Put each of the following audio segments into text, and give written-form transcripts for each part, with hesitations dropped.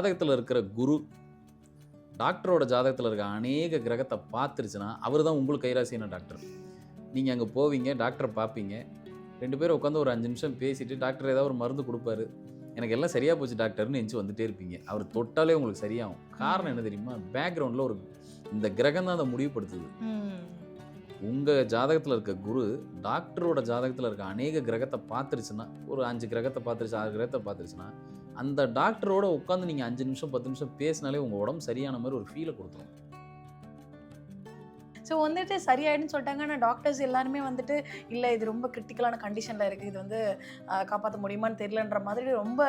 ஜாதகத்தில் இருக்கிற குரு டாக்டரோட ஜாதகத்தில் இருக்க அநேக கிரகத்தை பார்த்துருச்சுன்னா அவர் தான் உங்களுக்கு கைராசியான டாக்டர். நீங்கள் அங்கே போவீங்க, டாக்டரை பார்ப்பீங்க, 2 பேரும் உட்காந்து ஒரு 5 நிமிஷம் பேசிட்டு டாக்டர் ஏதாவது ஒரு மருந்து கொடுப்பாரு. எனக்கு எல்லாம் சரியாக போச்சு டாக்டர்னு எஞ்சி வந்துட்டே இருப்பீங்க. அவர் தொட்டாலே உங்களுக்கு சரியாகும். காரணம் என்ன தெரியுமா? பேக்ரவுண்டில் ஒரு இந்த கிரகம் தான் அதை முடிவுபடுத்துது. உங்கள் ஜாதகத்தில் இருக்க குரு டாக்டரோட ஜாதகத்தில் இருக்க அநேக கிரகத்தை பார்த்துருச்சுன்னா, ஒரு 5 கிரகத்தை பார்த்துருச்சு, 6 கிரகத்தை பார்த்துருச்சுன்னா, அந்த டாக்டரோட உட்காந்து நீங்கள் 5 நிமிஷம் 10 நிமிஷம் பேசினாலே உங்கள் உடம்பு சரியான மாதிரி ஒரு ஃபீலை கொடுத்துரும். ஸோ வந்துட்டு சரியாயிடுன்னு சொல்லிட்டாங்க. ஆனால் டாக்டர்ஸ் எல்லாருமே வந்துட்டு இல்லை இது ரொம்ப கிரிட்டிக்கலான கண்டிஷனில் இருக்குது, இது வந்து காப்பாற்ற முடியுமான்னு தெரியலன்ற மாதிரி ரொம்ப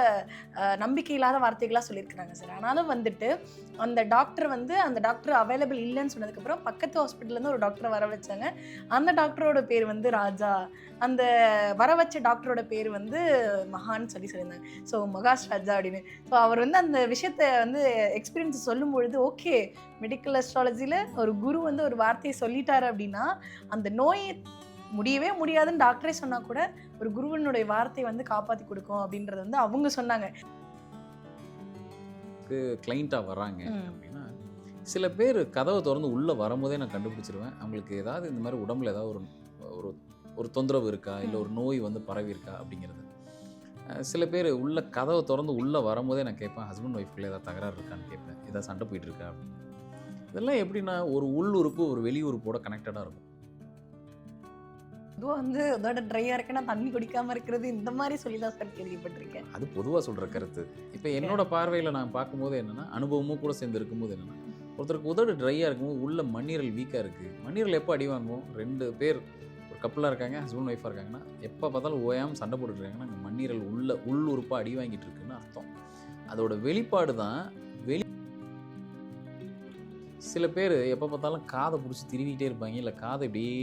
நம்பிக்கை இல்லாத வார்த்தைகளாக சொல்லியிருக்கிறாங்க சார். ஆனாலும் வந்துட்டு அந்த டாக்டர் அவைலபிள் இல்லைன்னு சொன்னதுக்கப்புறம் பக்கத்து ஹாஸ்பிட்டல்லேருந்து ஒரு டாக்டரை வர வச்சாங்க. அந்த டாக்டரோட பேர் வந்து ராஜா, அந்த வர வச்ச டாக்டரோட பேர் வந்து மகான்னு சொல்லியிருந்தாங்க. ஸோ மகாஷ் ராஜா அப்படின்னு. ஸோ அவர் வந்து அந்த விஷயத்தை வந்து எக்ஸ்பீரியன்ஸ் சொல்லும் பொழுது ஓகே, மெடிக்கல் அஸ்ட்ராலஜியில் ஒரு குரு வந்து ஒரு வார்த்தையை சொல்லிட்டாரு அப்படின்னா அந்த நோயை முடியவே முடியாதுன்னு டாக்டரே சொன்னா கூட ஒரு குருவனுடைய வார்த்தை வந்து காப்பாற்றி கொடுக்கும் அப்படின்றது வந்து அவங்க சொன்னாங்க. கிளைண்ட்டாக வராங்க அப்படின்னா சில பேர் கதவை திறந்து உள்ளே வரும்போதே நான் கண்டுபிடிச்சிருவேன் அவங்களுக்கு ஏதாவது இந்த மாதிரி உடம்புல ஏதாவது ஒரு ஒரு தொந்தரவு இருக்கா, இல்லை ஒரு நோய் வந்து பரவி இருக்கா அப்படிங்கிறது. சில பேர் உள்ள கதவை திறந்து உள்ளே வரும்போதே நான் கேட்பேன், ஹஸ்பண்ட் ஒய்ஃப்குள்ளே ஏதாவது தகராறு இருக்கான்னு கேட்பேன், ஏதாவது சண்டை போயிட்டு இருக்கா அப்படின்னு. இதெல்லாம் எப்படின்னா ஒரு உள் உறுப்பு ஒரு வெளி உறுப்போட கனெக்டடாக இருக்கும். அதுவும் வந்து அதோட ட்ரையாக இருக்குன்னா தண்ணி குடிக்காமல் இருக்கிறது இந்த மாதிரி சொல்லி தான் சார் கேள்விப்பட்டிருக்கேன். அது பொதுவாக சொல்கிற கருத்து. இப்போ என்னோட பார்வையில் நான் பார்க்கும்போது என்னென்னா, அனுபவமும் கூட சேர்ந்து இருக்கும்போது என்னென்னா, ஒருத்தருக்கு உதடு ட்ரையாக இருக்கும்போது உள்ள மண்ணீரல் வீக்காக இருக்குது. மண்ணீரல் எப்போ அடி வாங்கும்? 2 பேர் ஒரு கப்பலாக இருக்காங்க, ஹஸ்பண்ட் ஒய்ஃபாக இருக்காங்கன்னா, எப்போ பார்த்தாலும் ஓயாமல் சண்டை போட்டுருக்காங்கன்னா அங்கே மண்ணீரல் உள் உறுப்பாக அடி வாங்கிட்டு இருக்குன்னு அர்த்தம். அதோட வெளிப்பாடு தான் சில பேர் எப்போ பார்த்தாலும் காதை பிடிச்சி திருவிக்கிட்டே இருப்பாங்க, இல்லை காதை இப்படியே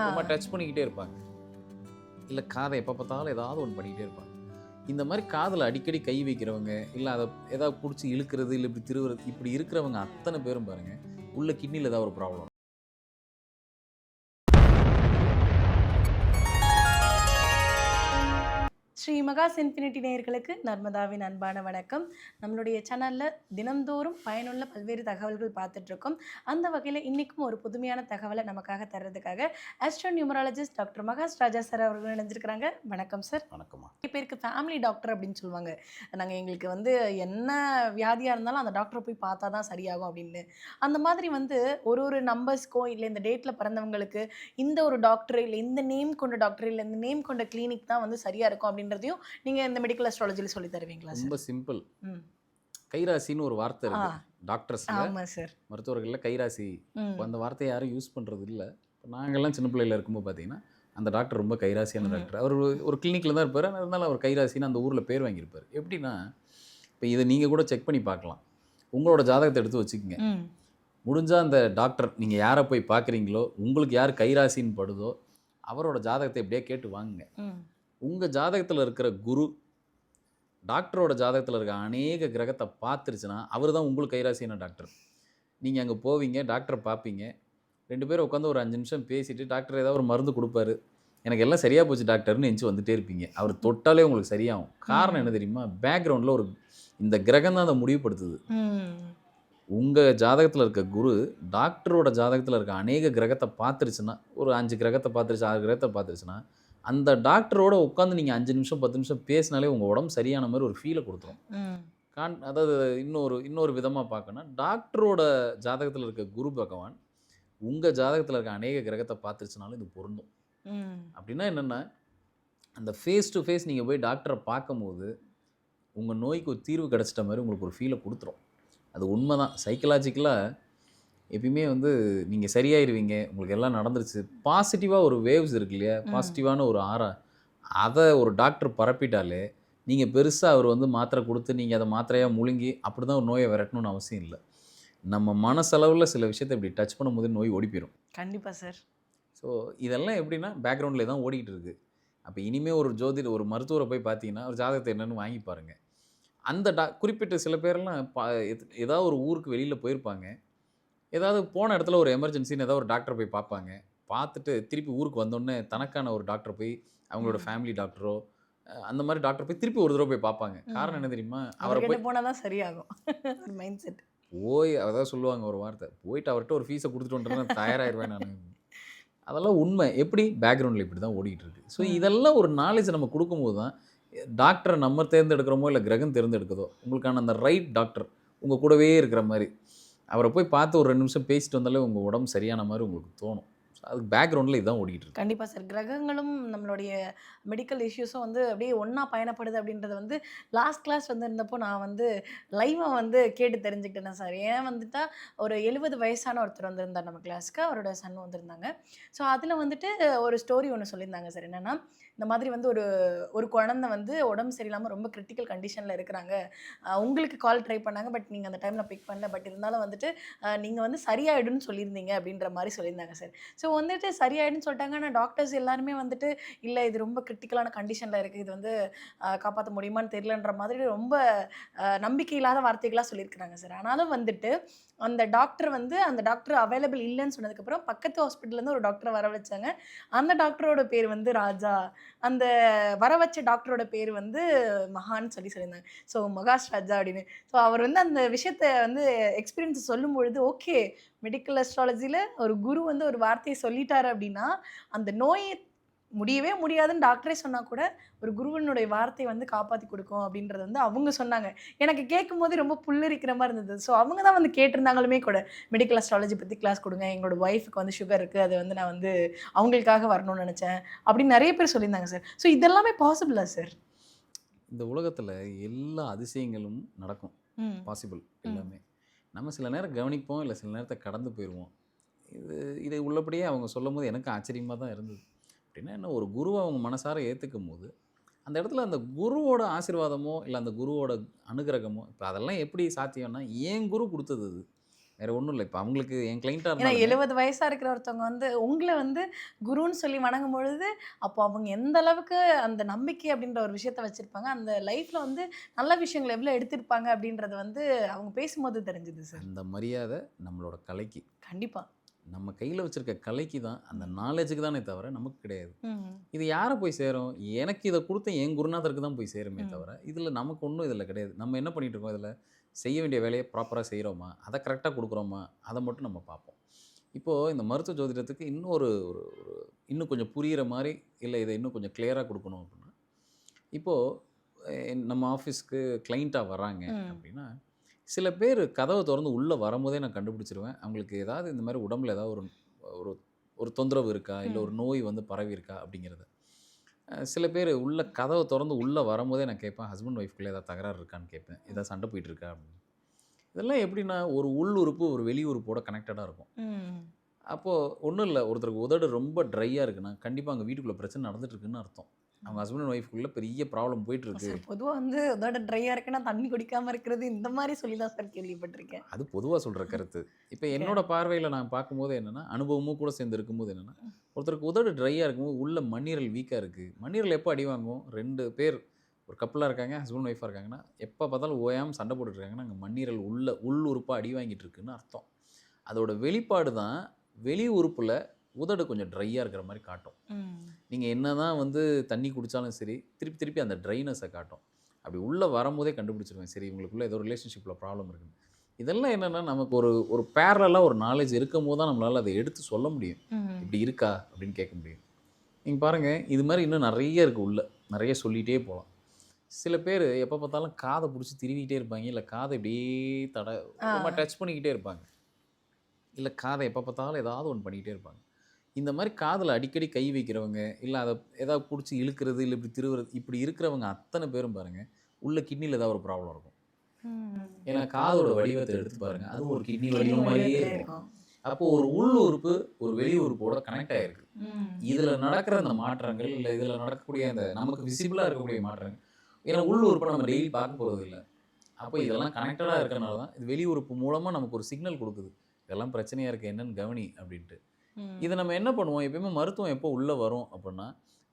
ரொம்ப டச் பண்ணிக்கிட்டே இருப்பாங்க, இல்லை காதை எப்போ பார்த்தாலும் ஏதாவது ஒன்று பண்ணிக்கிட்டே இருப்பாங்க. இந்த மாதிரி காதில் அடிக்கடி கை வைக்கிறவங்க, இல்லை அதை ஏதாவது பிடிச்சி இழுக்கிறது, இல்லை இப்படி திருவுறது, இப்படி இருக்கிறவங்க அத்தனை பேரும் பாருங்கள் உள்ள கிட்னியில் ஏதாவது ஒரு ப்ராப்ளம். ஸ்ரீ மகாஸ் இன்ஃபினிட்டி நேயர்களுக்கு நர்மதாவின் அன்பான வணக்கம். நம்மளுடைய சேனலில் தினந்தோறும் பயனுள்ள பல்வேறு தகவல்கள் பார்த்துட்ருக்கோம். அந்த வகையில் இன்றைக்கும் ஒரு புதுமையான தகவலை நமக்காக தர்றதுக்காக ஆஸ்ட்ரோ நியூமராலஜிஸ்ட் டாக்டர் மகாஷ் ராஜா சார் அவர்கள் இணைஞ்சிருக்கிறாங்க. வணக்கம் சார். வணக்கம்மா. நிறைய பேருக்கு ஃபேமிலி டாக்டர் அப்படின்னு சொல்லுவாங்க. நாங்கள் எங்களுக்கு வந்து என்ன வியாதியாக இருந்தாலும் அந்த டாக்டரை போய் பார்த்தா தான் சரியாகும் அப்படின்னு. அந்த மாதிரி வந்து ஒரு நம்பர்ஸ்க்கோ இல்லை இந்த டேட்டில் பிறந்தவங்களுக்கு இந்த ஒரு டாக்டர் இல்லை இந்த நேம் கொண்ட டாக்டர் இல்லை இந்த நேம் கொண்ட கிளினிக் தான் வந்து சரியாக இருக்கும் அப்படின்னு நீங்க இந்த மெடிக்கல் அஸ்ட்ராலஜில சொல்லி தருவீங்களா? ரொம்ப சிம்பிள். கைராசின்னு ஒரு வார்த்தை இருக்கு டாக்டர்ஸ்ல. ஆமா சார். மருத்துவர்கள்ல கைராசி அந்த வார்த்தையை யாரும் யூஸ் பண்றது இல்லை. நாங்கெல்லாம் சின்ன பிள்ளையில இருக்கும்போது பார்த்தீங்கன்னா அந்த டாக்டர் ரொம்ப கைராசியான டாக்டர். அவர் ஒரு கிளினிக்கில் தான் இருப்பார். அதனால அவர் கைராசின்னு அந்த ஊரில் பேர் வாங்கியிருப்பார். எப்படின்னா இப்போ இதை நீங்கள் கூட செக் பண்ணி பார்க்கலாம். உங்களோட ஜாதகத்தை எடுத்து வச்சுக்கோங்க. முடிஞ்சால் அந்த டாக்டர் நீங்கள் யாரை போய் பார்க்குறீங்களோ, உங்களுக்கு யார் கைராசின்னு படுதோ அவரோட ஜாதகத்தை எப்படியே கேட்டு வாங்குங்க. உங்கள் ஜாதகத்தில் இருக்கிற குரு டாக்டரோட ஜாதகத்தில் இருக்க அநேக கிரகத்தை பார்த்துருச்சுன்னா அவர் தான் உங்களுக்கு கைராசியான டாக்டர். நீங்கள் அங்கே போவீங்க, டாக்டரை பார்ப்பீங்க, 2 பேரும் உட்காந்து ஒரு 5 நிமிஷம் பேசிவிட்டு டாக்டர் ஏதாவது ஒரு மருந்து கொடுப்பாரு. எனக்கு எல்லாம் சரியாக போச்சு டாக்டர்னு எஞ்சி வந்துட்டே இருப்பீங்க. அவர் தொட்டாலே உங்களுக்கு சரியாகும். காரணம் என்ன தெரியுமா? பேக்ரவுண்டில் ஒரு இந்த கிரகம் தான் அதை முடிவுபடுத்துது. உங்கள் ஜாதகத்தில் இருக்க குரு டாக்டரோட ஜாதகத்தில் இருக்க அநேக கிரகத்தை பார்த்துருச்சுன்னா, ஒரு 5 கிரகத்தை பார்த்துருச்சு, 6 கிரகத்தை பார்த்துருச்சுன்னா, அந்த டாக்டரோட உட்காந்து நீங்கள் 5 நிமிஷம் 10 நிமிஷம் பேசினாலே உங்கள் உடம்பு சரியான மாதிரி ஒரு ஃபீலை கொடுத்துரும். அதாவது இன்னொரு விதமாக பார்க்கணும், டாக்டரோட ஜாதகத்தில் இருக்க குரு பகவான் உங்கள் ஜாதகத்தில் இருக்க அநேக கிரகத்தை பார்த்துருச்சுனாலும் இது பொருந்தும். அப்படின்னா என்னென்னா, அந்த ஃபேஸ் டு ஃபேஸ் நீங்கள் போய் டாக்டரை பார்க்கும்போது உங்கள் நோய்க்கு ஒரு தீர்வு கிடச்சிட்ட மாதிரி உங்களுக்கு ஒரு ஃபீலை கொடுத்துரும். அது உண்மை தான். சைக்கலாஜிக்கலாக எப்பயுமே வந்து நீங்கள் சரியாயிருவீங்க, உங்களுக்கு எல்லாம் நடந்துருச்சு, பாசிட்டிவாக ஒரு வேவ்ஸ் இருக்கு இல்லையா, பாசிட்டிவான ஒரு ஆரா, அதை ஒரு டாக்டர் பரப்பிட்டாலே நீங்கள் பெருசாக அவர் வந்து மாத்திரை கொடுத்து நீங்கள் அதை மாத்திரையாக முழுங்கி அப்படி தான் ஒரு நோயை விரட்டணும்னு அவசியம் இல்லை. நம்ம மனசளவில் சில விஷயத்தை இப்படி டச் பண்ணும்போது நோய் ஓடி போயிடும். கண்டிப்பாக சார். ஸோ இதெல்லாம் எப்படின்னா பேக்ரவுண்டில் தான் ஓடிக்கிட்டு இருக்குது. அப்போ இனிமேல் ஒரு மருத்துவரை போய் பார்த்தீங்கன்னா ஒரு ஜாதகத்தை என்னென்னு வாங்கி பாருங்கள். அந்த குறிப்பிட்ட சில பேரெல்லாம் ஏதாவது ஒரு ஊருக்கு வெளியில் போயிருப்பாங்க, ஏதாவது போன இடத்துல ஒரு எமர்ஜென்சின்னு ஏதாவது ஒரு டாக்டரை போய் பார்ப்பாங்க. பார்த்துட்டு திருப்பி ஊருக்கு வந்தோடனே தனக்கான ஒரு டாக்டரை போய் அவங்களோட ஃபேமிலி டாக்டரோ அந்த மாதிரி டாக்டர் போய் திருப்பி ஒரு தடவை போய் பார்ப்பாங்க. காரணம் என்ன தெரியுமா? அவரை அவர்கிட்ட போய் போனால் தான் சரியாகும் மைண்ட் செட். அதான் சொல்லுவாங்க ஒரு வார்த்தை, போயிட்டு அவர்கிட்ட ஒரு ஃபீஸை கொடுத்துட்டு வந்துட்டேன்னா தயாராகிருவேன் நான். அதெல்லாம் உண்மை. எப்படி பேக்ரவுண்டில் இப்படி தான் ஓடிட்டு இருக்கு. ஸோ இதெல்லாம் ஒரு நாலேஜ் நம்ம கொடுக்கும்போது தான் டாக்டரை நம்ம தேர்ந்தெடுக்கிறோமோ இல்லை கிரகம் தேர்ந்தெடுக்குதோ உங்களுக்கான அந்த ரைட் டாக்டர் உங்கள் கூடவே இருக்கிற மாதிரி அவரை போய் பார்த்து ஒரு 2 நிமிஷம் பேசிட்டு வந்தாலே உங்கள் உடம்பு சரியான மாதிரி உங்களுக்கு தோணும். ஸோ அதுக்கு பேக்ரவுண்டில் இதுதான் ஓடிட்டு இருக்கு. கண்டிப்பாக சார். கிரகங்களும் நம்மளுடைய மெடிக்கல் இஷ்யூஸும் வந்து அப்படியே ஒன்றா பயணப்படுது அப்படின்றது வந்து லாஸ்ட் கிளாஸ் வந்து இருந்தப்போ நான் வந்து லைவாக வந்து கேட்டு தெரிஞ்சுக்கிட்டேன் சார். ஏன் வந்துட்டா ஒரு 70 வயசான ஒருத்தர் வந்திருந்தார் நம்ம கிளாஸ்க்கு, அவரோட சன் வந்திருந்தாங்க. ஸோ அதில் வந்துட்டு ஒரு ஸ்டோரி ஒன்று சொல்லியிருந்தாங்க சார். என்னென்னா, இந்த மாதிரி வந்து ஒரு குழந்தை வந்து உடம்பு சரியில்லாமல் ரொம்ப கிரிட்டிக்கல் கண்டிஷனில் இருக்கிறாங்க. உங்களுக்கு கால் ட்ரை பண்ணாங்க, பட் நீங்கள் அந்த டைமில் பிக் பண்ணல. பட் இருந்தாலும் வந்துட்டு நீங்கள் வந்து சரியாயிடுன்னு சொல்லியிருந்தீங்க அப்படின்ற மாதிரி சொல்லியிருந்தாங்க சார். ஸோ வந்துட்டு சரியாயிடுன்னு சொல்லிட்டாங்க. ஆனால் டாக்டர்ஸ் எல்லாருமே வந்துட்டு இல்லை இது ரொம்ப கிரிட்டிக்கலான கண்டிஷனில் இருக்குது, இது வந்து காப்பாற்ற முடியுமான்னு தெரியலன்ற மாதிரி ரொம்ப நம்பிக்கை இல்லாத வார்த்தைகளாக சொல்லியிருக்கிறாங்க சார். ஆனாலும் வந்துட்டு அந்த டாக்டர் அவைலபிள் இல்லைன்னு சொன்னதுக்கப்புறம் பக்கத்து ஹாஸ்பிட்டல்லேருந்து ஒரு டாக்டரை வர வச்சாங்க. அந்த டாக்டரோட பேர் வந்து ராஜா. அந்த வர வச்ச டாக்டரோட பேர் வந்து மகான்னு சொல்லியிருந்தாங்க. ஸோ மகாஷ் ராஜா அப்படின்னு. ஸோ அவர் வந்து அந்த விஷயத்தை வந்து எக்ஸ்பீரியன்ஸ் சொல்லும் பொழுது ஓகே, மெடிக்கல் அஸ்ட்ராலஜியில் ஒரு குரு வந்து ஒரு வார்த்தையை சொல்லிட்டாரு அப்படின்னா அந்த நோயை முடியவே முடியாதுன்னு டாக்டரே சொன்னால் கூட ஒரு குருவனுடைய வார்த்தை வந்து காப்பாற்றி கொடுக்கும் அப்படின்றது வந்து அவங்க சொன்னாங்க. எனக்கு கேட்கும் போது ரொம்ப புல்லரிக்கிற மாதிரி இருந்தது. ஸோ அவங்க தான் வந்து கேட்டிருந்தாங்களுமே கூட, மெடிக்கல் அஸ்ட்ராலஜி பற்றி கிளாஸ் கொடுங்க, எங்களோட ஒய்ஃபுக்கு வந்து சுகர் இருக்குது, அது வந்து நான் வந்து அவங்களுக்காக வரணும்னு நினச்சேன் அப்படின்னு நிறைய பேர் சொல்லியிருந்தாங்க சார். ஸோ இதெல்லாமே பாசிபிளா சார்? இந்த உலகத்தில் எல்லா அதிசயங்களும் நடக்கும். பாசிபிள் எல்லாமே. நம்ம சில நேரம் கவனிப்போம், இல்லை சில நேரத்தை கடந்து போயிடுவோம். இதை உள்ளபடியே அவங்க சொல்லும் போது எனக்கு ஆச்சரியமாக தான் இருந்தது. அப்படின்னா என்ன, ஒரு குருவை அவங்க மனசார ஏற்றுக்கும் போது அந்த இடத்துல அந்த குருவோட ஆசீர்வாதமோ இல்லை அந்த குருவோட அனுகிரகமோ, இப்போ அதெல்லாம் எப்படி சாத்தியம்னா என் குரு கொடுத்தது. அது வேறு ஒன்றும் இல்லை. இப்போ அவங்களுக்கு என் கிளைண்ட்டாக ஏன்னா இருந்தாலும் 70 வயசாக இருக்கிற ஒருத்தவங்க வந்து உங்களை வந்து குருன்னு சொல்லி வணங்கும் பொழுது அப்போ அவங்க எந்த அளவுக்கு அந்த நம்பிக்கை அப்படின்ற ஒரு விஷயத்த வச்சுருப்பாங்க, அந்த லைஃப்பில் வந்து நல்ல விஷயங்களை எவ்வளோ எடுத்திருப்பாங்க அப்படின்றது வந்து அவங்க பேசும்போது தெரிஞ்சுது சார். அந்த மரியாதை நம்மளோட கலைக்கு, கண்டிப்பாக நம்ம கையில் வச்சுருக்க கலைக்கு தான், அந்த நாலேஜுக்கு தானே தவிர நமக்கு கிடையாது. இது யாரை போய் சேரும்? எனக்கு இதை கொடுத்த என் குருநாதருக்கு தான் போய் சேருமே தவிர இதில் நமக்கு ஒன்றும் இதில் கிடையாது. நம்ம என்ன பண்ணிகிட்டு இருக்கோம், இதில் செய்ய வேண்டிய வேலையை ப்ராப்பராக செய்கிறோமா, அதை கரெக்டாக கொடுக்குறோமா, அதை மட்டும் நம்ம பார்ப்போம். இப்போது இந்த மருத்துவ ஜோதிடத்துக்கு இன்னும் கொஞ்சம் புரிகிற மாதிரி, இல்லை இதை இன்னும் கொஞ்சம் கிளியராக கொடுக்கணும் அப்படின்னா, இப்போது நம்ம ஆஃபீஸ்க்கு கிளைண்ட்டாக வராங்க அப்படின்னா, சில பேர் கதவை திறந்து உள்ளே வரும்போதே நான் கண்டுபிடிச்சிருவேன் அவங்களுக்கு ஏதாவது இந்த மாதிரி உடம்புல ஏதாவது ஒரு ஒரு தொந்தரவு இருக்கா, இல்லை ஒரு நோய் வந்து பரவி இருக்கா அப்படிங்கிறத. சில பேர் கதவை திறந்து உள்ளே வரும்போதே நான் கேட்பேன், ஹஸ்பண்ட் ஒய்ஃப்குள்ளே ஏதாவது தகராறு இருக்கான்னு கேட்பேன், ஏதாவது சண்டை போயிட்டு இருக்கா அப்படின்னு. இதெல்லாம் எப்படின்னா ஒரு உள் உறுப்பு ஒரு வெளி உறுப்போட கனெக்டடாக இருக்கும். அப்போது ஒன்றும் இல்லை, ஒருத்தருக்கு உதடு ரொம்ப ட்ரையாக இருக்குன்னா கண்டிப்பாக அங்கே வீட்டுக்குள்ளே பிரச்சனை நடந்துட்டு இருக்குன்னு அர்த்தம். அவங்க ஹஸ்பண்ட் அண்ட் ஒய்ஃப்குள்ளே பெரிய ப்ராப்ளம் போயிட்டுருக்கு. பொதுவாக வந்து உதடு ட்ரையாக இருக்குன்னா தண்ணி குடிக்காமல் இருக்கிறது, இந்த மாதிரி சொல்லி தான் சார் கேள்விப்பட்டிருக்கேன். அது பொதுவாக சொல்கிற கருத்து. இப்போ என்னோட பார்வையில் நான் பார்க்கும்போது என்னென்னா, அனுபவமும் கூட சேர்ந்து இருக்கும்போது என்னென்னா, ஒருத்தருக்கு உதடு ட்ரையாக இருக்கும்போது உள்ள மண்ணீரல் வீக்காக இருக்குது. மண்ணீரல் எப்போ அடி வாங்கும்? 2 பேர் ஒரு கப்பலாக இருக்காங்க, ஹஸ்பண்ட் ஒய்ஃபாக இருக்காங்கன்னா, எப்போ பார்த்தாலும் ஓயாமல் சண்டை போட்டுட்ருக்காங்கன்னா அங்கே மண்ணீரல் உள் உறுப்பாக அடி வாங்கிட்டு இருக்குன்னு அர்த்தம். அதோட வெளிப்பாடு தான் வெளி உறுப்பில் உதடு கொஞ்சம் ட்ரையாக இருக்கிற மாதிரி காட்டும். நீங்கள் என்ன தான் வந்து தண்ணி குடித்தாலும் சரி, திருப்பி அந்த ட்ரைனஸை காட்டும். அப்படி உள்ளே வரும்போதே கண்டுபிடிச்சிருவேன், சரி இவங்களுக்குள்ளே ஏதோ ரிலேஷன்ஷிப்பில் ப்ராப்ளம் இருக்குன்னு. இதெல்லாம் என்னென்னா நமக்கு ஒரு பேரலாக ஒரு நாலேஜ் இருக்கும் போது தான் நம்மளால் அதை எடுத்து சொல்ல முடியும். இப்படி இருக்கா அப்படின்னு கேட்க முடியும். நீங்கள் பாருங்கள், இது மாதிரி இன்னும் நிறைய இருக்குது, நிறைய சொல்லிகிட்டே போகலாம். சில பேர் எப்போ பார்த்தாலும் காதை பிடிச்சி திருவிக்கிட்டே இருப்பாங்க, இல்லை காதை இப்படியே ரொம்ப டச் பண்ணிக்கிட்டே இருப்பாங்க, இல்லை காதை எப்போ பார்த்தாலும் ஏதாவது ஒன்று பண்ணிக்கிட்டே இருப்பாங்க. இந்த மாதிரி காதில் அடிக்கடி கை வைக்கிறவங்க, இல்லை அதை ஏதாவது பிடிச்சி இழுக்கிறது, இல்லை இப்படி திருவுறது, இப்படி இருக்கிறவங்க அத்தனை பேரும் பாருங்கள் உள்ள கிட்னியில் ஏதாவது ஒரு ப்ராப்ளம் இருக்கும். ஏன்னா காதோட வடிவத்தை எடுத்து பாருங்கள், அது ஒரு கிட்னி வடிவம் மாதிரியே இருக்கும். அப்போது ஒரு உள் உறுப்பு ஒரு வெளி உறுப்போட கனெக்ட் ஆகிருக்கு. இதில் நடக்கிற அந்த மாற்றங்கள், இல்லை இதில் நடக்கக்கூடிய அந்த நமக்கு விசிபிளாக இருக்கக்கூடிய மாற்றங்கள், ஏன்னா உள் உறுப்பை நம்ம டெய்லி பார்க்க போகிறது இல்லை. அப்போ இதெல்லாம் கனெக்டடாக இருக்கிறனால தான் இது வெளி உறுப்பு மூலமாக நமக்கு ஒரு சிக்னல் கொடுக்குது, இதெல்லாம் பிரச்சனையாக இருக்குது என்னன்னு கவனி அப்படின்ட்டு. இதை நம்ம என்ன பண்ணுவோம், எப்பயுமே மருத்துவம் எப்போ உள்ளே வரும் அப்படின்னா,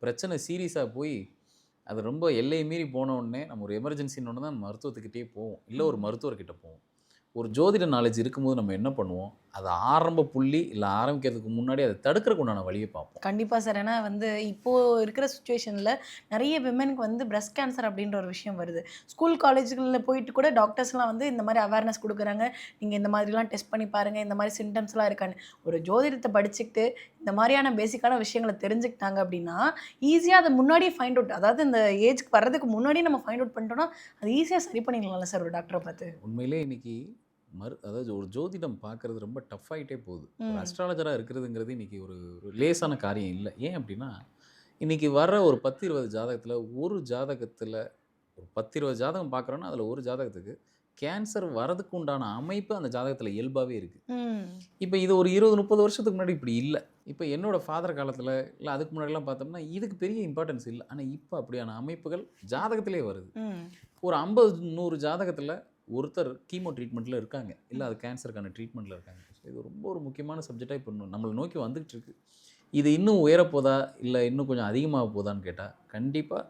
பிரச்சனை சீரியஸாக போய் அது ரொம்ப எல்லையை மீறி போன உடனே நம்ம ஒரு எமர்ஜென்சின்னு தான் மருத்துவத்துக்கிட்டே போவோம், இல்லை ஒரு மருத்துவர்கிட்ட போவோம். ஒரு ஜோதிட நாலேஜ் இருக்கும்போது நம்ம என்ன பண்ணுவோம், அது ஆரம்ப புள்ளி இல்லை ஆரம்பிக்கிறதுக்கு முன்னாடி அதை தடுக்கிறதுக்கு உண்டான வழியை பார்ப்போம். கண்டிப்பா சார். ஏன்னா வந்து இப்போ இருக்கிற சிச்சுவேஷன்ல நெறைய விமென்க்கு வந்து பிரஸ்ட் கேன்சர் அப்படின்ற ஒரு விஷயம் வருது. ஸ்கூல், காலேஜ்கள்ல போயிட்டு கூட டாக்டர்ஸ்லாம் வந்து இந்த மாரி அவேர்னஸ் குடுக்குறாங்க. நீங்க இந்த மாதிரிலாம் டெஸ்ட் பண்ணி பாருங்க. இந்த மாரி சிம்ப்டம்ஸ்லாம் இருக்கான்னு. ஒரு ஜோதிடத்த படிச்சுக்கிட்டு இந்த மாரியான பேசிக்கான விஷயங்கள தெரிஞ்சுக்கிட்டாங்க அப்படின்னா, ஈஸியா அத முன்னாடியே ஃபைண்ட் அவுட் அதாவது இந்த ஏஜ்க்கு வர்றதுக்கு முன்னாடியே நம்ம ஃபைண்ட் அவுட் பண்ணிட்டோம்னா, அது ஈஸியா சரி பண்ணிடலாம்ல சார் ஒரு டாக்டர பார்த்து. உண்மையிலே இன்னைக்கு அதாவது ஒரு ஜோதிடம் பார்க்கறது ரொம்ப டஃப் ஆகிட்டே போகுது. ஒரு ம். அஸ்ட்ராலஜராக இருக்கிறதுங்கிறது இன்னைக்கு ஒரு ஒரு லேசான காரியம் இல்லை. ஏன் அப்படின்னா, இன்னைக்கு வர்ற ஒரு 10, 20 ஜாதகத்தில் ஒரு ஜாதகத்தில் ஒரு 10, 20 ஜாதகம் பார்க்குறோன்னா அதில் ஒரு ஜாதகத்துக்கு கேன்சர் வரதுக்கு உண்டான அமைப்பு அந்த ஜாதகத்தில் இயல்பாகவே இருக்குது. ம். இப்போ இது ஒரு 20, 30 வருஷத்துக்கு முன்னாடி இப்படி இல்லை. இப்போ என்னோட ஃபாதர் காலத்தில் இல்லை அதுக்கு முன்னாடிலாம் பார்த்தோம்னா இதுக்கு பெரிய இம்பார்ட்டன்ஸ் இல்லை. ஆனால் இப்போ அப்படியான அமைப்புகள் ஜாதகத்திலே வருது. ம். ஒரு 50, 100 ஜாதகத்தில் ஒருத்தர் கீமோ ட்ரீட்மெண்ட்டில் இருக்காங்க, இல்லை அது கேன்சருக்கான ட்ரீட்மெண்ட்டில் இருக்காங்க. ஸோ இது ரொம்ப ஒரு முக்கியமான சப்ஜெக்டாக இப்போ நம்மளை நோக்கி வந்துகிட்டு இருக்கு. இது இன்னும் உயரப்போதா இல்லை இன்னும் கொஞ்சம் அதிகமாக போதான்னு கேட்டால் கண்டிப்பாக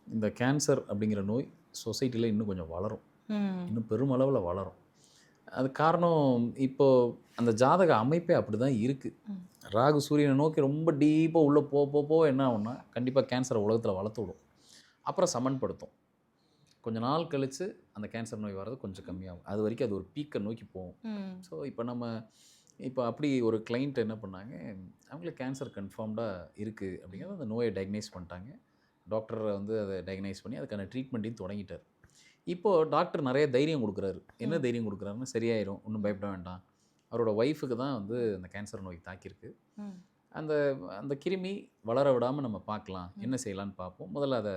இந்த கேன்சர் அப்படிங்கிற நோய் சொசைட்டியில் இன்னும் கொஞ்சம் வளரும், ம். இன்னும் பெருமளவில் வளரும். அது காரணம் இப்போது அந்த ஜாதக அமைப்பே அப்படி தான் இருக்குது. ம். ராகு சூரியனை நோக்கி ரொம்ப டீப்பாக உள்ளே போக என்ன ஆகும்னா கண்டிப்பாக கேன்சரை உலகத்தில் வளர்த்து விடும், அப்புறம் சமன்படுத்தும். கொஞ்ச நாள் கழித்து அந்த கேன்சர் நோய் வர்றது கொஞ்சம் கம்மியாகும். அது வரைக்கும் அது ஒரு பீக்கை நோக்கி போகும். ம். ஸோ இப்போ அப்படி ஒரு கிளைண்ட் என்ன பண்ணாங்க, அவங்களுக்கு கேன்சர் கன்ஃபார்ம்டாக இருக்குது அப்படிங்கிறது அந்த நோயை டயக்னைஸ் பண்ணிட்டாங்க. டாக்டரை வந்து அதை டயக்னைஸ் பண்ணி அதுக்கான ட்ரீட்மெண்ட்டையும் தொடங்கிட்டார். இப்போது டாக்டர் நிறைய தைரியம் கொடுக்குறாரு. என்ன தைரியம் கொடுக்குறாருன்னா, சரியாயிரும், ஒன்றும் பயப்பட வேண்டாம். அவரோட ஒய்ஃபுக்கு தான் வந்து அந்த கேன்சர் நோய் தாக்கியிருக்கு. ம். அந்த அந்த கிருமி வளர விடாமல் நம்ம பார்க்கலாம், என்ன செய்யலான்னு பார்ப்போம், முதல்ல அதை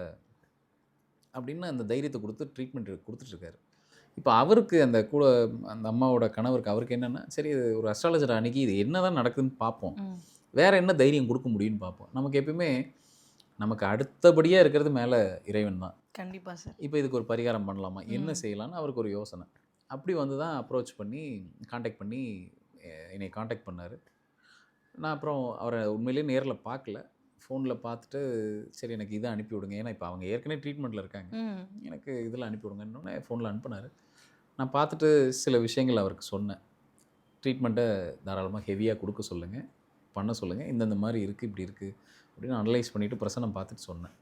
அப்படின்னு அந்த தைரியத்தை கொடுத்து ட்ரீட்மெண்ட் கொடுத்துட்ருக்காரு. இப்போ அவருக்கு அந்த கூட அந்த அம்மாவோட கணவருக்கு அவருக்கு என்னென்னா, சரி இது ஒரு அஸ்ட்ராலஜர் அன்னைக்கு இது என்ன தான் நடக்குதுன்னு பார்ப்போம், ம். வேறு என்ன தைரியம் கொடுக்க முடியும்னு பார்ப்போம். நமக்கு எப்பயுமே நமக்கு அடுத்தபடியாக இருக்கிறது மேலே இறைவன் தான். கண்டிப்பா சார். இப்போ இதுக்கு ஒரு பரிகாரம் பண்ணலாமா, என்ன செய்யலான்னு அவருக்கு ஒரு யோசனை. அப்படி வந்து தான் அப்ரோச் பண்ணி காண்டாக்ட் பண்ணி என்னை காண்டாக்ட் பண்ணார். நான் அப்புறம் அவரை உண்மையிலேயே நேரில் பார்க்கல, ஃபோனில் பார்த்துட்டு சரி எனக்கு இதை அனுப்பி விடுங்க, ஏன்னா இப்போ அவங்க ஏற்கனவே ட்ரீட்மெண்ட்டில் இருக்காங்க, ம். எனக்கு இதில் அனுப்பி விடுங்கன்னு ஃபோனில் அனுப்புனார். நான் பார்த்துட்டு சில விஷயங்கள் அவருக்கு சொன்னேன். ட்ரீட்மெண்ட்டை தாராளமாக ஹெவியாக கொடுக்க சொல்லுங்கள், பண்ண சொல்லுங்கள், இந்தந்த மாதிரி இருக்குது இப்படி இருக்குது அப்படின்னு அனலைஸ் பண்ணிவிட்டு பிரசனம் பார்த்துட்டு சொன்னேன்.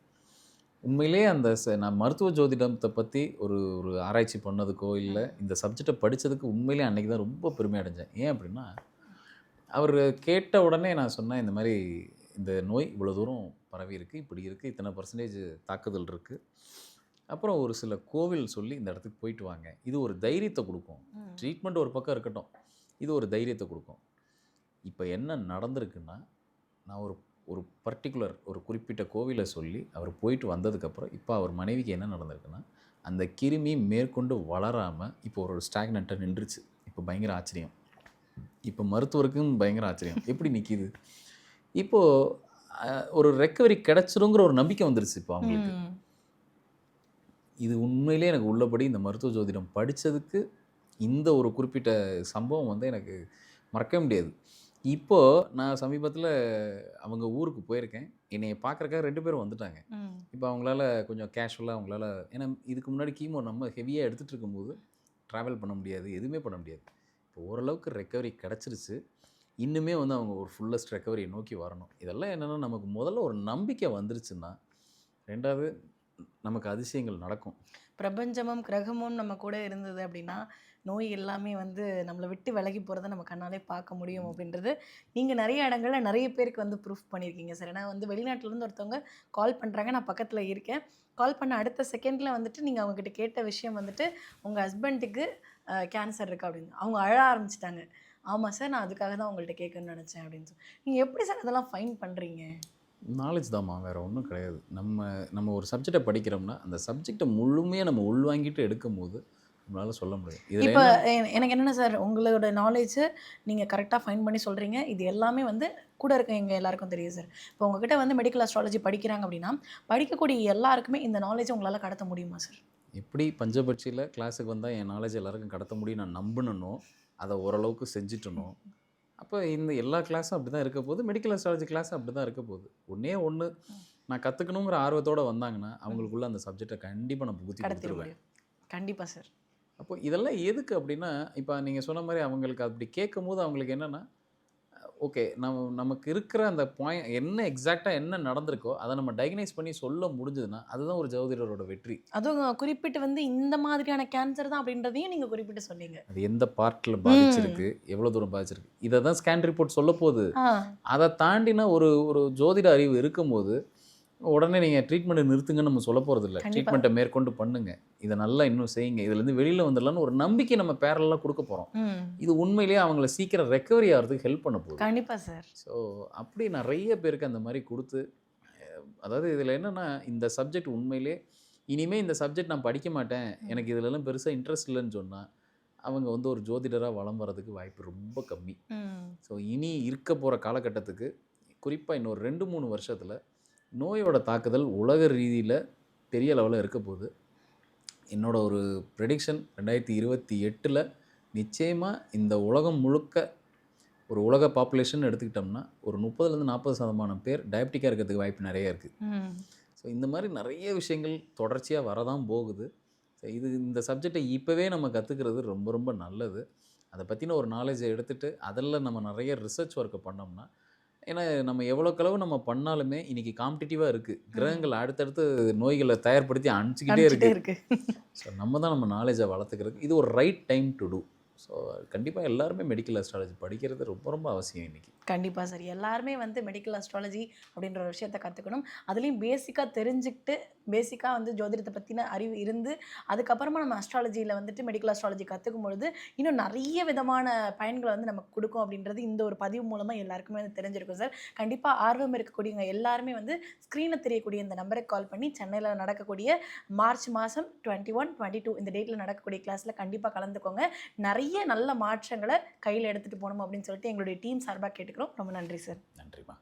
உண்மையிலே அந்த நான் மருத்துவ ஜோதிடத்தை பற்றி ஒரு ஒரு ஆராய்ச்சி பண்ணதுக்கோ இல்லை இந்த சப்ஜெக்டை படித்ததுக்கு உண்மையிலே அன்றைக்கி தான் ரொம்ப பெருமை அடைஞ்சேன். ஏன் அப்படின்னா, அவர் கேட்ட உடனே நான் சொன்னேன், இந்த மாதிரி இந்த நோய் இவ்வளோ தூரம் பரவி இருக்குது, இப்படி இருக்குது, இத்தனை பர்சன்டேஜ் தாக்குதல் இருக்குது, அப்புறம் ஒரு சில கோவில் சொல்லி இந்த இடத்துக்கு போயிட்டு வாங்க, இது ஒரு தைரியத்தை கொடுக்கும். ட்ரீட்மெண்ட் ஒரு பக்கம் இருக்கட்டும், இது ஒரு தைரியத்தை கொடுக்கும். இப்போ என்ன நடந்திருக்குன்னா, நான் ஒரு ஒரு பர்டிகுலர் ஒரு குறிப்பிட்ட கோவிலை சொல்லி அவர் போயிட்டு வந்ததுக்கப்புறம் இப்போ அவர் மனைவிக்கு என்ன நடந்திருக்குன்னா, அந்த கிருமி மேற்கொண்டு வளராமல் இப்போ ஒரு ஸ்டாக்னண்ட்டாக நின்றுச்சு. இப்போ பயங்கர ஆச்சரியம். இப்போ மருத்துவருக்கும் பயங்கர ஆச்சரியம், எப்படி நிற்கிது. இப்போது ஒரு ரெக்கவரி கிடச்சிருங்கிற ஒரு நம்பிக்கை வந்துருச்சு இப்போ அவங்களுக்கு. இது உண்மையிலே எனக்கு உள்ளபடி இந்த மருத்துவ ஜோதிடம் படித்ததுக்கு இந்த ஒரு குறிப்பிட்ட சம்பவம் வந்து எனக்கு மறக்க முடியாது. இப்போது நான் சமீபத்தில் அவங்க ஊருக்கு போயிருக்கேன், என்னைய பார்க்குறக்காக 2 பேரும் வந்துட்டாங்க. இப்போ அவங்களால கொஞ்சம் கேஷுவலாக அவங்களால, ஏன்னா இதுக்கு முன்னாடி கீமோ நம்ம ஹெவியாக எடுத்துகிட்டு இருக்கும்போது ட்ராவல் பண்ண முடியாது, எதுவுமே பண்ண முடியாது. இப்போ ஓரளவுக்கு ரெக்கவரி கிடச்சிருச்சு. இன்னுமே வந்து அவங்க ஒரு ஃபுல்லஸ்ட் ரெக்கவரியை நோக்கி வரணும். இதெல்லாம் என்னென்னா, நமக்கு முதல்ல ஒரு நம்பிக்கை வந்துருச்சுன்னா 2வது நமக்கு அதிசயங்கள் நடக்கும். பிரபஞ்சமும் கிரகமும் நம்ம கூட இருந்தது அப்படின்னா நோய் எல்லாமே வந்து நம்மளை விட்டு விலகி போகிறத நம்ம கண்ணாலே பார்க்க முடியும் அப்படின்றது நீங்கள் நிறைய இடங்கள்ல நிறைய பேருக்கு வந்து ப்ரூஃப் பண்ணியிருக்கீங்க சார். ஏன்னா வந்து வெளிநாட்டிலேருந்து ஒருத்தவங்க கால் பண்ணுறாங்க, நான் பக்கத்தில் இருக்கேன். கால் பண்ண அடுத்த செகண்டில் வந்துட்டு நீங்கள் அவங்கக்கிட்ட கேட்ட விஷயம் வந்துட்டு உங்கள் ஹஸ்பண்டுக்கு கேன்சர் இருக்கா அப்படின்னு அவங்க அழ ஆரம்பிச்சிட்டாங்க. ஆமாம் சார், நான் அதுக்காக தான் உங்கள்கிட்ட கேட்கணும்னு நினச்சேன் அப்படின்னு சொல்லி. நீங்கள் எப்படி சார் அதெல்லாம் ஃபைன் பண்ணுறீங்க? நாலேஜ் தான்மா, வேறு ஒன்றும் கிடையாது. நம்ம ஒரு சப்ஜெக்டை படிக்கிறோம்னா அந்த சப்ஜெக்டை முழுமையாக நம்ம உள்வாங்கிட்டு எடுக்கும் போது நம்மளால் சொல்ல முடியும். இப்போ எனக்கு என்னென்ன சார், உங்களோட நாலேஜை நீங்கள் கரெக்டாக ஃபைன் பண்ணி சொல்கிறீங்க. இது எல்லாமே வந்து கூட இருக்க எங்கள் எல்லாருக்கும் தெரியும் சார். இப்போ உங்ககிட்ட வந்து மெடிக்கல் அஸ்ட்ராலஜி படிக்கிறாங்க அப்படின்னா படிக்கக்கூடிய எல்லாருக்குமே இந்த நாலேஜை உங்களால் கடத்த முடியுமா சார்? எப்படி பஞ்சபட்சியில் கிளாஸுக்கு வந்தால் என் நாலேஜ் எல்லாருக்கும் கடத்த முடியும் நான் நம்பினனோ, அதை ஓரளவுக்கு செஞ்சுட்டனோ, அப்போ இந்த எல்லா கிளாஸும் அப்படி தான் இருக்க போகுது. மெடிக்கல் அஸ்ட்ராலஜி கிளாஸும் அப்படி தான் இருக்க போகுது. ஒன்றே ஒன்று, நான் கற்றுக்கணுங்கிற ஆர்வத்தோடு வந்தாங்கன்னா அவங்களுக்குள்ள அந்த சப்ஜெக்டை கண்டிப்பாக நான் புகுத்தி கொடுத்துருவேன். கண்டிப்பாக சார். அப்போ இதெல்லாம் எதுக்கு அப்படின்னா, இப்போ நீங்கள் சொன்ன மாதிரி அவங்களுக்கு அப்படி கேட்கும்போது அவங்களுக்கு என்னென்னா, ஓகே நமக்கு இருக்கிற அந்த என்ன எக்ஸாக்டாக என்ன நடந்திருக்கோ அதை நம்ம டயக்னைஸ் பண்ணி சொல்ல முடிஞ்சதுன்னா அதுதான் ஒரு ஜோதிடரோட வெற்றி. அதுவும் குறிப்பிட்டு வந்து இந்த மாதிரியான கேன்சர் தான் அப்படின்றதையும் நீங்க குறிப்பிட்டு சொன்னீங்க. அது எந்த பார்ட்டில் பாதிச்சிருக்கு, எவ்வளோ தூரம் பாதிச்சிருக்கு, இதை தான் ஸ்கேன் ரிப்போர்ட் சொல்ல போகுது. அதை தாண்டின ஒரு ஒரு ஜோதிட அறிவு இருக்கும்போது உடனே நீங்கள் ட்ரீட்மெண்ட்டை நிறுத்துங்கன்னு நம்ம சொல்ல போகிறது இல்லை. ட்ரீட்மெண்ட்டை மேற்கொண்டு பண்ணுங்க, இதை நல்லா இன்னும் செய்யுங்க, இதுலேருந்து வெளியில் வந்துடலான்னு ஒரு நம்பிக்கை நம்ம பேரலாக கொடுக்க போகிறோம். இது உண்மையிலேயே அவங்கள சீக்கிரம் ரெக்கவரி ஆகிறதுக்கு ஹெல்ப் பண்ண போகுது. கண்டிப்பாக சார். ஸோ அப்படி நிறைய பேருக்கு அந்த மாதிரி கொடுத்து, அதாவது இதில் என்னென்னா இந்த சப்ஜெக்ட் உண்மையிலே இனிமேல் இந்த சப்ஜெக்ட் நான் படிக்க மாட்டேன், எனக்கு இதிலெல்லாம் பெருசாக இன்ட்ரெஸ்ட் இல்லைன்னு சொன்னால் அவங்க வந்து ஒரு ஜோதிடராக வலம் வர்றதுக்கு வாய்ப்பு ரொம்ப கம்மி. ஸோ இனி இருக்க போகிற காலகட்டத்துக்கு குறிப்பாக இன்னொரு 2-3 வருஷத்தில் நோயோட தாக்குதல் உலக ரீதியில் பெரிய லெவலில் இருக்க போகுது. என்னோட ஒரு ப்ரெடிக்ஷன் 2028 நிச்சயமாக இந்த உலகம் முழுக்க ஒரு உலக பாப்புலேஷன் எடுத்துக்கிட்டோம்னா ஒரு 30-40% பேர் டயபெட்டிக்காக இருக்கிறதுக்கு வாய்ப்பு நிறைய இருக்குது. ஸோ இந்த மாதிரி நிறைய விஷயங்கள் தொடர்ச்சியாக வரதான் போகுது. ஸோ இந்த சப்ஜெக்டை இப்போவே நம்ம கற்றுக்கிறது ரொம்ப ரொம்ப நல்லது. அதை பற்றின ஒரு நாலேஜை எடுத்துகிட்டு அதில் நம்ம நிறைய ரிசர்ச் ஒர்க்கை பண்ணோம்னா, ஏன்னா நம்ம எவ்வளோக்களவு நம்ம பண்ணாலுமே இன்றைக்கி காம்படிட்டிவாக இருக்குது. கிரகங்கள் அடுத்தடுத்து நோய்களை தயார்படுத்தி அனுப்பிச்சிக்கிட்டே இருக்குது. ஸோ நம்ம தான் நம்ம நாலேஜை வளர்த்துக்கிறதுக்கு இது ஒரு right time to do. So கண்டிப்பாக எல்லாருமே மெடிக்கல் அஸ்ட்ராலஜி படிக்கிறது ரொம்ப ரொம்ப அவசியம் இன்றைக்கி. கண்டிப்பாக சார். எல்லாருமே வந்து மெடிக்கல் அஸ்ட்ராலஜி அப்படின்ற ஒரு விஷயத்தை கற்றுக்கணும். அதுலேயும் பேசிக்காக தெரிஞ்சுக்கிட்டு பேசிக்காக வந்து ஜோதிடத்தை பற்றின அறிவு இருந்து அதுக்கப்புறமா நம்ம அஸ்ட்ராலஜியில் வந்துட்டு மெடிக்கல் அஸ்ட்ராலஜி கற்றுக்கும் பொழுது இன்னும் நிறைய விதமான பயன்களை வந்து நமக்கு கொடுக்கும் அப்படின்றது இந்த ஒரு பதிவு மூலமாக எல்லாருக்குமே வந்து தெரிஞ்சிருக்கும் சார். கண்டிப்பாக ஆர்வம் இருக்கக்கூடியவங்க எல்லாருமே வந்து ஸ்க்ரீனில் தெரியக்கூடிய இந்த நம்பருக்கு கால் பண்ணி சென்னையில் நடக்கக்கூடிய மார்ச் மாதம் 21, 22 இந்த டேட்டில் நடக்கக்கூடிய கிளாஸில் கண்டிப்பாக கலந்துக்கோங்க. நிறைய நல்ல மாற்றங்களை கையில் எடுத்துகிட்டு போகணும் அப்படின்னு சொல்லிட்டு எங்களுடைய டீம் சார்பாக கேட்டுக்கிறோம். ரொம்ப நன்றி சார். நன்றிமா.